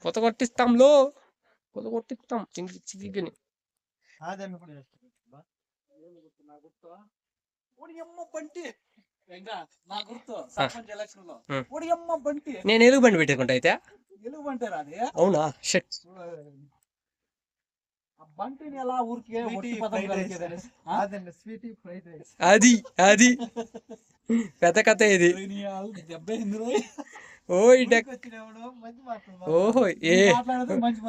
పొత కొట్టిస్తాంలో, పొత కొట్టిస్తాం చిగిని. నేను ఎలుగు బండి పెట్టుకుంటా అయితే. అవునా? షట్. అది అది పెద్ద కథ ఇది. ఓహో ఏ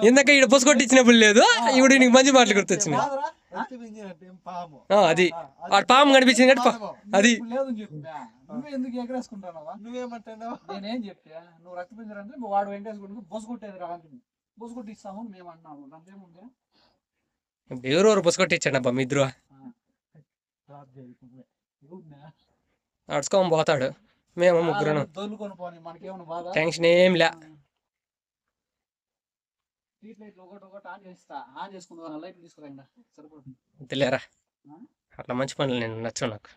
ఇందాక ఇక్కడ బొస్ కొట్టించినప్పుడు లేదు, ఇప్పుడు నీకు మంచి మాటలు గుర్తొచ్చినాయి. అది పాము కనిపించింది కదా, అది ఎందుకు ఎగరేసుకుంటావా? నువ్వేమంటావు? నేనేం చెప్తా, నువ్వు రక్త పింజరంటే వాడు వెంకటేశ్వరుడికి బొస్ కొట్టేది రాంటుంది, బొస్ కొట్టిస్తాము మేము అన్నాము. అంతేముందే ఎవరెవరు బొస్ కొట్టించండి అబ్బా మీ ఇద్దరు. నడుచుకోమని పోతాడు, మేము ముగ్గురు దొల్లుకొని పోనీ, మనకేమన్నా బాధ? టెన్షన్ ఏం లే. స్ట్రీట్ లైట్లు ఒకటి ఆన్ చేస్తా, ఆన్ చేసుకుంటా, లైట్లు తీసుకురండి సరిపోతుంది. తెలియరా అట్లా మంచి పనులు నేను నచ్చవు నాకు.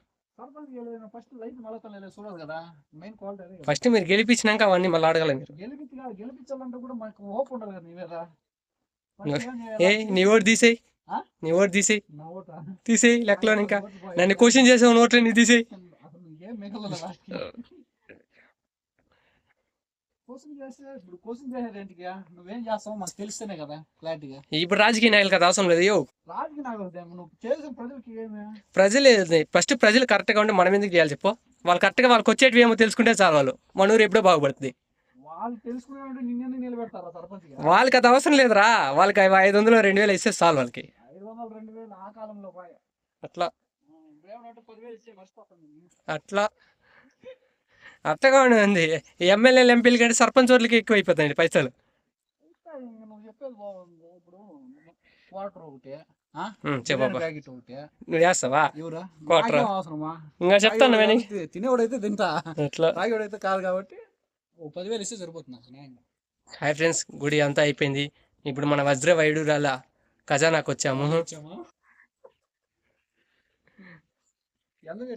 ఫస్ట్ మీరు గెలిపించినాక అవన్నీ మళ్ళీ అడగాలి. మీరు గెలిపించాలంటే కూడా మనకు హోప్ ఉండాలి కదా. నీవేరా నీ ఓటు తీసేయి, నీ ఓటు తీసేయి, తీసేయి లెక్కలో. ఇంకా నన్ను క్వశ్చన్ చేసావు, నోట్లో నీ తీసేయి. నువ్వేం చేస్తావు మాకు తెలిస్తేనే కదా క్లారిటీగా. ఇప్పుడు రాజకీయ నాయకులు కదా అవసరం లేదు. రాజకీయ నాయకులు నువ్వు చేసిన ప్రజలకి ప్రజలు ఫస్ట్ ప్రజలు కరెక్ట్ గా ఉంటే మనం ఎందుకు చేయాలి చెప్పు? వాళ్ళు కరెక్ట్ గా వాళ్ళకి వచ్చేటివి ఏమో తెలుసుకుంటే చాలు, వాళ్ళు మన ఊరు ఎప్పుడో బాగుపడుతుంది. వాళ్ళు తెలుసుకునే నిన్నెందుకు నిలబెడతారా సర్పంచ్? వాళ్ళకి అది అవసరం లేదురా, వాళ్ళకి 500 2000 ఇస్తే చాలు వాళ్ళకి. 500 2000 ఆ కాలంలో అట్లా 10,000 ఇచ్చే మర్చిపోతాను అట్లా అట్టగా ఉంది. ఎమ్మెల్యేలు ఎంపీలు కంటే సర్పంచ్ వాళ్ళకి ఎక్కువ అయిపోతాయండి పైసలు. నువ్వు చెప్పేది బాగుంది. ఇప్పుడు వాటర్ ఒకటి చెప్పబ్బా, ప్యాకెట్ ఒకటి నువ్వు చేస్తావా? క్వార్టర్ అవసరమా? ఇంకా చెప్తాను, తినేవాడైతే తింటా, తాగేవాడైతే కాదు. కాబట్టి 10,000 ఇస్తే సరిపోతుంది. హాయ్ ఫ్రెండ్స్, గుడి అంతా అయిపోయింది. ఇప్పుడు మన వజ్ర వైడూరాల ఖజానాకు వచ్చాము. ఎందుకు